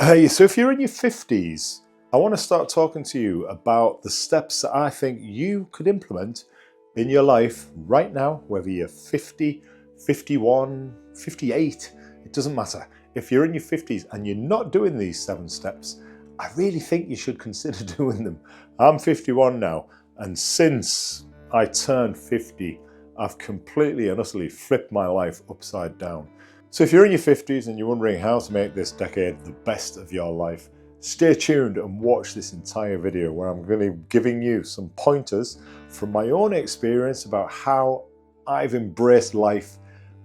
Hey, so if you're in your 50s, I want to start talking to you about the steps that I think you could implement in your life right now, whether you're 50, 51, 58, it doesn't matter. If you're in your 50s and you're not doing these 7 steps, I really think you should consider doing them. I'm 51 now, and since I turned 50, I've completely and utterly flipped my life upside down. So if you're in your 50s and you're wondering how to make this decade the best of your life, stay tuned and watch this entire video where I'm going to be giving you some pointers from my own experience about how I've embraced life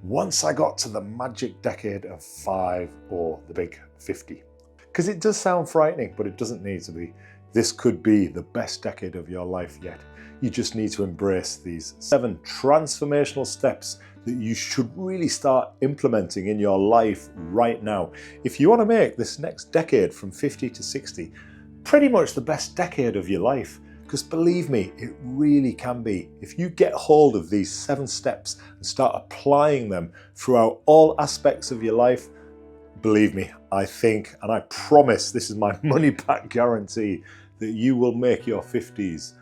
once I got to the magic decade of 5 or the big 50. Because it does sound frightening, but it doesn't need to be. This could be the best decade of your life yet. You just need to embrace these 7 transformational steps that you should really start implementing in your life right now. If you want to make this next decade from 50 to 60 pretty much the best decade of your life, because believe me, it really can be. If you get hold of these 7 steps and start applying them throughout all aspects of your life, believe me, I think, and I promise, this is my money back guarantee, that you will make your 50s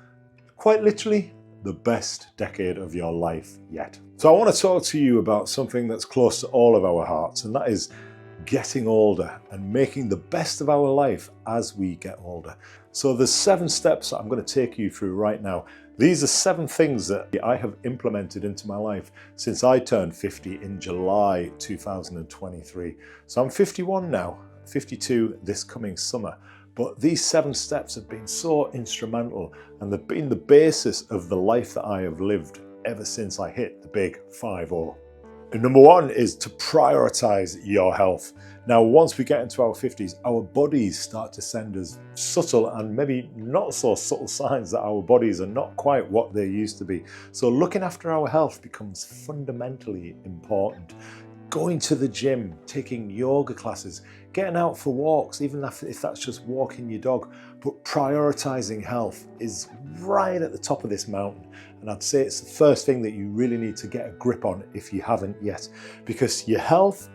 quite literally the best decade of your life yet. So I want to talk to you about something that's close to all of our hearts, and that is getting older and making the best of our life as we get older. So there's 7 steps that I'm going to take you through right now. These are 7 things that I have implemented into my life since I turned 50 in July 2023. So I'm 51 now, 52 this coming summer. But these 7 steps have been so instrumental, and they've been the basis of the life that I have lived ever since I hit the big 5-0. And number 1 is to prioritize your health. Now, once we get into our 50s, our bodies start to send us subtle and maybe not so subtle signs that our bodies are not quite what they used to be. So looking after our health becomes fundamentally important. Going to the gym, taking yoga classes, getting out for walks, even if that's just walking your dog, but prioritizing health is right at the top of this mountain. And I'd say it's the first thing that you really need to get a grip on if you haven't yet, because your health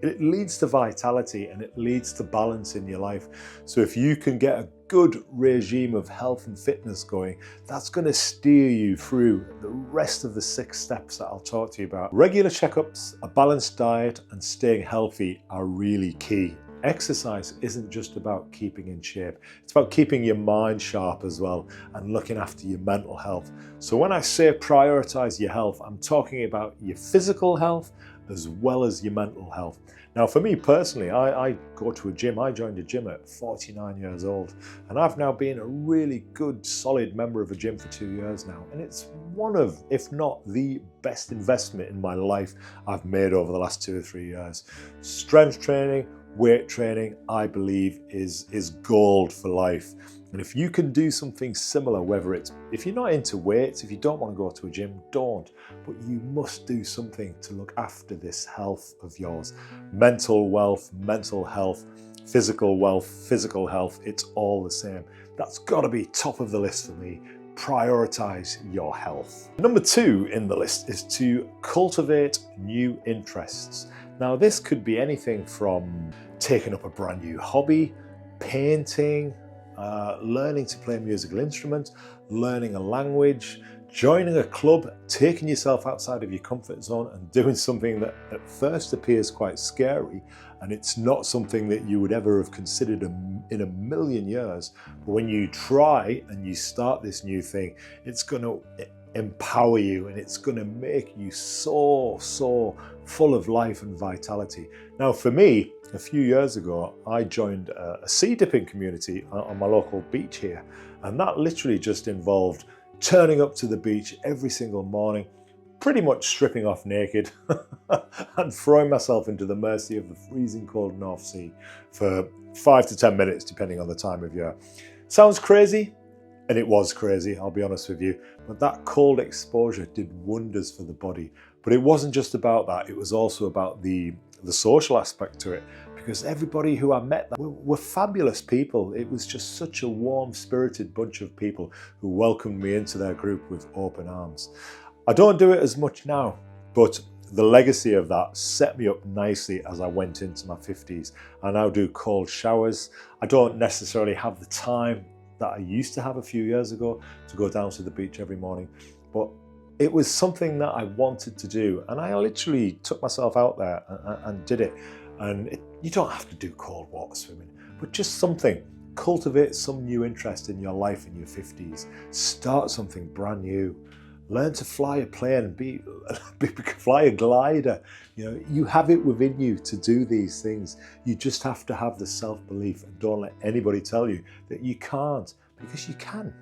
it leads to vitality and it leads to balance in your life. So if you can get a good regime of health and fitness going, that's going to steer you through the rest of the 6 steps that I'll talk to you about. Regular checkups, a balanced diet, and staying healthy are really key. Exercise isn't just about keeping in shape, it's about keeping your mind sharp as well and looking after your mental health. So when I say prioritize your health, I'm talking about your physical health as well as your mental health. Now, for me personally, I go to a gym. I joined a gym at 49 years old, and I've now been a really good, solid member of a gym for 2 years now. And it's one of, if not the best investment in my life I've made over the last 2 or 3 years. Strength training, weight training, I believe is gold for life. And if you can do something similar, whether it's, if you're not into weights, if you don't want to go to a gym, don't. But you must do something to look after this health of yours. Mental wealth, mental health, physical wealth, physical health, it's all the same. That's got to be top of the list for me. Prioritize your health. Number 2 in the list is to cultivate new interests. Now, this could be anything from taking up a brand new hobby, painting, learning to play a musical instrument, learning a language, joining a club, taking yourself outside of your comfort zone and doing something that at first appears quite scary, and it's not something that you would ever have considered in a million years. But when you try and you start this new thing, it's going to empower you and it's going to make you so full of life and vitality. Now, for me, a few years ago, I joined a sea dipping community on my local beach here, and that literally just involved turning up to the beach every single morning, pretty much stripping off naked and throwing myself into the mercy of the freezing cold North Sea for 5 to 10 minutes, depending on the time of year. Sounds crazy, and it was crazy, I'll be honest with you, but that cold exposure did wonders for the body. But it wasn't just about that, it was also about the social aspect to it, because everybody who I met were fabulous people. It was just such a warm-spirited bunch of people who welcomed me into their group with open arms. I don't do it as much now, but the legacy of that set me up nicely as I went into my 50s. I now do cold showers. I don't necessarily have the time that I used to have a few years ago to go down to the beach every morning, but it was something that I wanted to do, and I literally took myself out there and did it. And you don't have to do cold water swimming, but just something. Cultivate some new interest in your life in your 50s. Start something brand new. Learn to fly a plane, fly a glider. You know, you have it within you to do these things. You just have to have the self-belief, and don't let anybody tell you that you can't, because you can.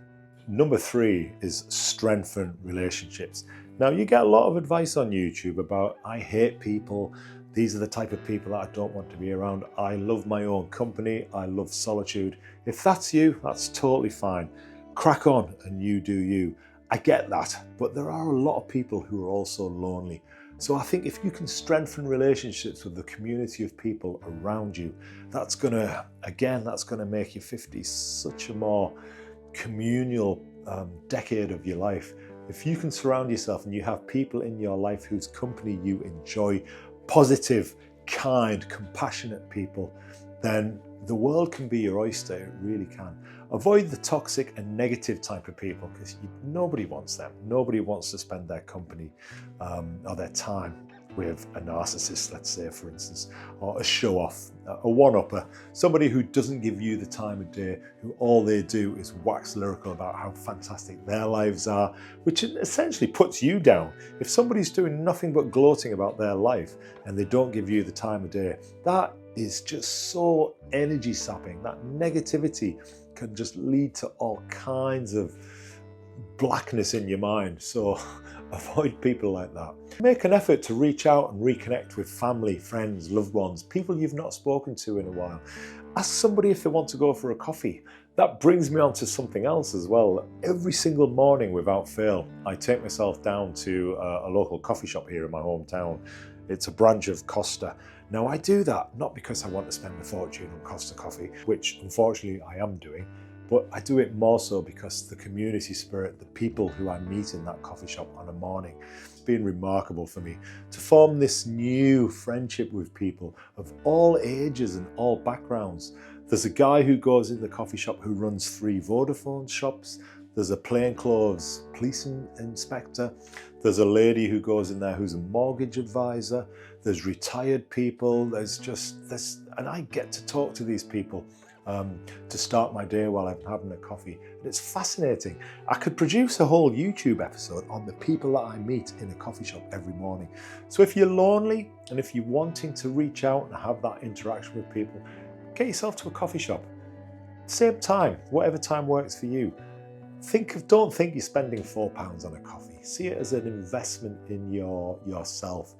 Number 3 is strengthen relationships. Now, you get a lot of advice on YouTube about, I hate people. These are the type of people that I don't want to be around. I love my own company. I love solitude. If that's you, that's totally fine. Crack on and you do you. I get that, but there are a lot of people who are also lonely. So I think if you can strengthen relationships with the community of people around you, that's gonna make your 50s such a more communal decade of your life. If you can surround yourself and you have people in your life whose company you enjoy, positive, kind, compassionate people, then the world can be your oyster. It really can. Avoid the toxic and negative type of people, because nobody wants them. Nobody wants to spend their company or their time with a narcissist, let's say, for instance, or a show-off, a one-upper, somebody who doesn't give you the time of day, who all they do is wax lyrical about how fantastic their lives are, which essentially puts you down. If somebody's doing nothing but gloating about their life and they don't give you the time of day, that is just so energy sapping. That negativity can just lead to all kinds of blackness in your mind. So avoid people like that. Make an effort to reach out and reconnect with family, friends, loved ones, people you've not spoken to in a while. Ask somebody if they want to go for a coffee. That brings me on to something else as well. Every single morning without fail, I take myself down to a local coffee shop here in my hometown. It's a branch of Costa. Now, I do that not because I want to spend a fortune on Costa coffee, which unfortunately I am doing, but I do it more so because the community spirit, the people who I meet in that coffee shop on a morning, it's been remarkable for me to form this new friendship with people of all ages and all backgrounds. There's a guy who goes in the coffee shop who runs 3 Vodafone shops. There's a plainclothes police inspector. There's a lady who goes in there who's a mortgage advisor. There's retired people. There's just this, and I get to talk to these people to start my day while I'm having a coffee. And it's fascinating. I could produce a whole YouTube episode on the people that I meet in a coffee shop every morning. So if you're lonely and if you're wanting to reach out and have that interaction with people, get yourself to a coffee shop. Same time, whatever time works for you. Don't think you're spending £4 on a coffee. See it as an investment in yourself.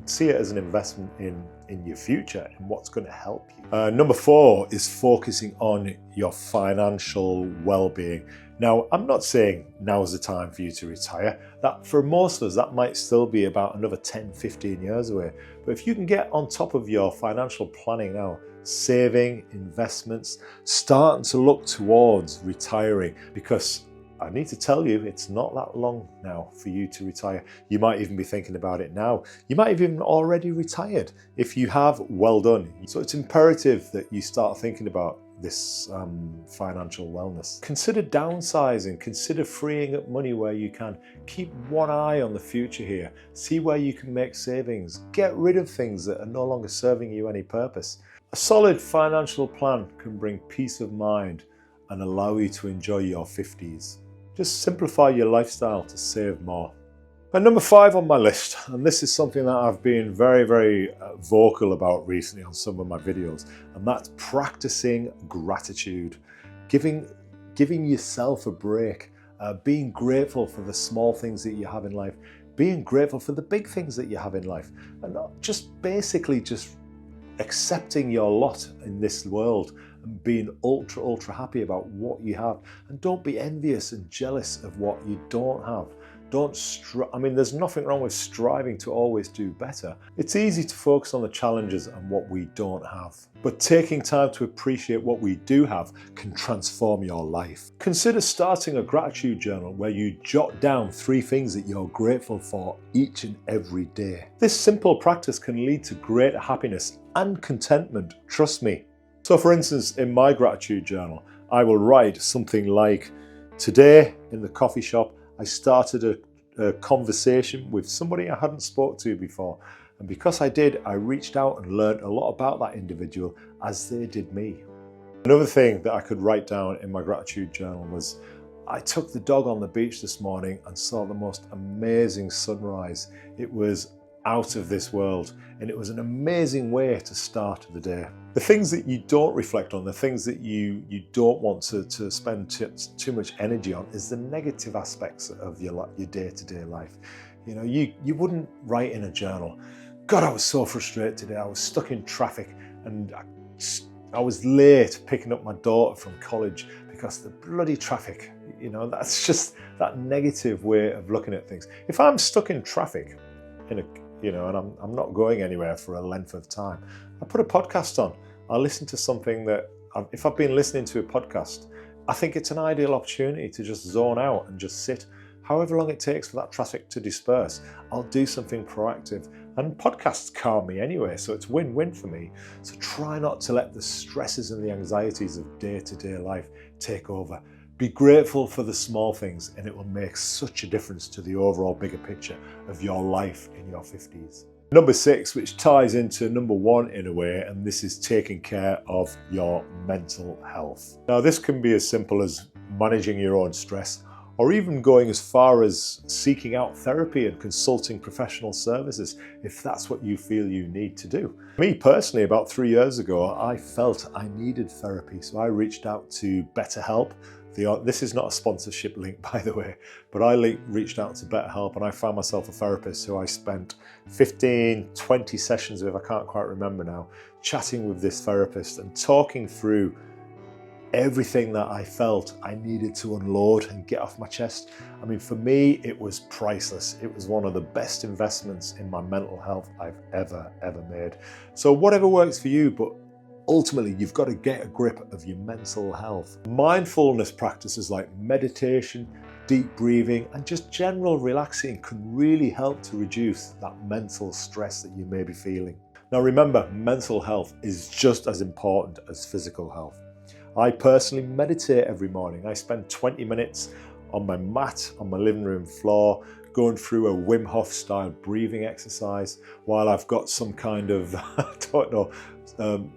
See it as an investment in your future and what's going to help you. Number 4 is focusing on your financial well-being. Now, I'm not saying now is the time for you to retire. That for most of us, that might still be about another 10, 15 years away. But if you can get on top of your financial planning now, saving, investments, starting to look towards retiring, because I need to tell you, it's not that long now for you to retire. You might even be thinking about it now. You might have even already retired. If you have, well done. So it's imperative that you start thinking about this financial wellness. Consider downsizing, consider freeing up money where you can. Keep one eye on the future here. See where you can make savings. Get rid of things that are no longer serving you any purpose. A solid financial plan can bring peace of mind and allow you to enjoy your 50s. Just simplify your lifestyle to save more. And number 5 on my list, and this is something that I've been very, very vocal about recently on some of my videos, and that's practicing gratitude, giving yourself a break, being grateful for the small things that you have in life, being grateful for the big things that you have in life, and not just basically just accepting your lot in this world and being ultra happy about what you have. And don't be envious and jealous of what you don't have. there's nothing wrong with striving to always do better. It's easy to focus on the challenges and what we don't have. But taking time to appreciate what we do have can transform your life. Consider starting a gratitude journal where you jot down 3 things that you're grateful for each and every day. This simple practice can lead to greater happiness and contentment, trust me. So for instance, in my gratitude journal, I will write something like, today in the coffee shop, I started a conversation with somebody I hadn't spoke to before. And because I did, I reached out and learned a lot about that individual as they did me. Another thing that I could write down in my gratitude journal was, I took the dog on the beach this morning and saw the most amazing sunrise. It was out of this world, and it was an amazing way to start the day. The things that you don't reflect on, the things that you don't want to spend too much energy on, is the negative aspects of your day-to-day life. You know, you wouldn't write in a journal, God, I was so frustrated today. I was stuck in traffic and I was late picking up my daughter from college because of the bloody traffic. You know, that's just that negative way of looking at things. If I'm stuck in traffic and I'm not going anywhere for a length of time, I put a podcast on. I listen to something that, if I've been listening to a podcast, I think it's an ideal opportunity to just zone out and just sit. However long it takes for that traffic to disperse, I'll do something proactive. And podcasts calm me anyway, so it's win-win for me. So try not to let the stresses and the anxieties of day-to-day life take over. Be grateful for the small things, and it will make such a difference to the overall bigger picture of your life in your 50s. Number 6, which ties into number 1 in a way, and this is taking care of your mental health. Now, this can be as simple as managing your own stress, or even going as far as seeking out therapy and consulting professional services if that's what you feel you need to do. Me personally, about 3 years ago, I felt I needed therapy, so I reached out to BetterHelp. This is not a sponsorship link, by the way, but I reached out to BetterHelp and I found myself a therapist who I spent 15, 20 sessions with, I can't quite remember now, chatting with this therapist and talking through everything that I felt I needed to unload and get off my chest. I mean, for me, it was priceless. It was one of the best investments in my mental health I've ever made. So whatever works for you, but ultimately, you've got to get a grip of your mental health. Mindfulness practices like meditation, deep breathing, and just general relaxing can really help to reduce that mental stress that you may be feeling. Now remember, mental health is just as important as physical health. I personally meditate every morning. I spend 20 minutes on my mat on my living room floor, going through a Wim Hof style breathing exercise while I've got some kind of, I don't know,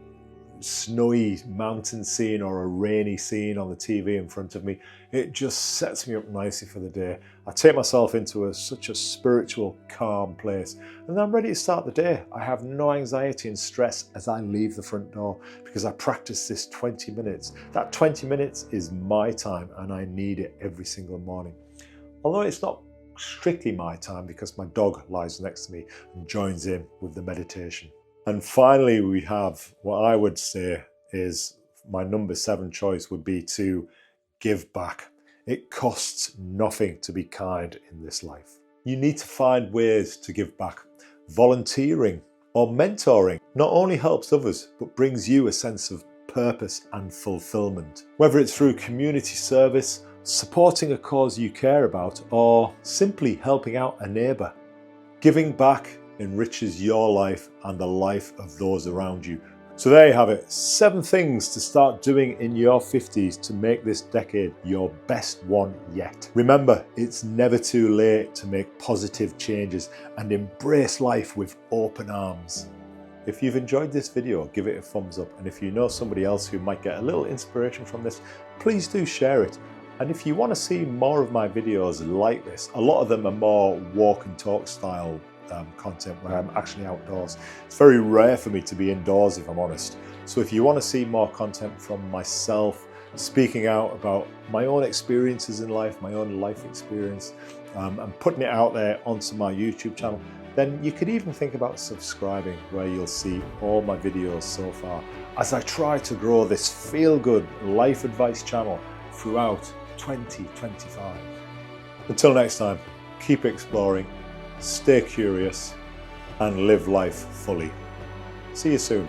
snowy mountain scene or a rainy scene on the TV in front of me. It just sets me up nicely for the day. I take myself into such a spiritual, calm place, and I'm ready to start the day. I have no anxiety and stress as I leave the front door because I practice this 20 minutes. That 20 minutes is my time and I need it every single morning. Although it's not strictly my time because my dog lies next to me and joins in with the meditation. And finally, we have what I would say is my number 7 choice would be to give back. It costs nothing to be kind in this life. You need to find ways to give back. Volunteering or mentoring not only helps others, but brings you a sense of purpose and fulfillment. Whether it's through community service, supporting a cause you care about, or simply helping out a neighbour. Giving back enriches your life and the life of those around you. So there you have it, 7 things to start doing in your 50s to make this decade your best one yet. Remember, it's never too late to make positive changes and embrace life with open arms. If you've enjoyed this video, give it a thumbs up, and if you know somebody else who might get a little inspiration from this, please do share it. And if you want to see more of my videos like this, a lot of them are more walk and talk style content where I'm actually outdoors. It's very rare for me to be indoors, if I'm honest. So if you want to see more content from myself, speaking out about my own experiences in life, my own life experience, and putting it out there onto my YouTube channel, then you could even think about subscribing, where you'll see all my videos so far as I try to grow this feel-good life advice channel throughout 2025. Until next time, keep exploring, stay curious, and live life fully. See you soon.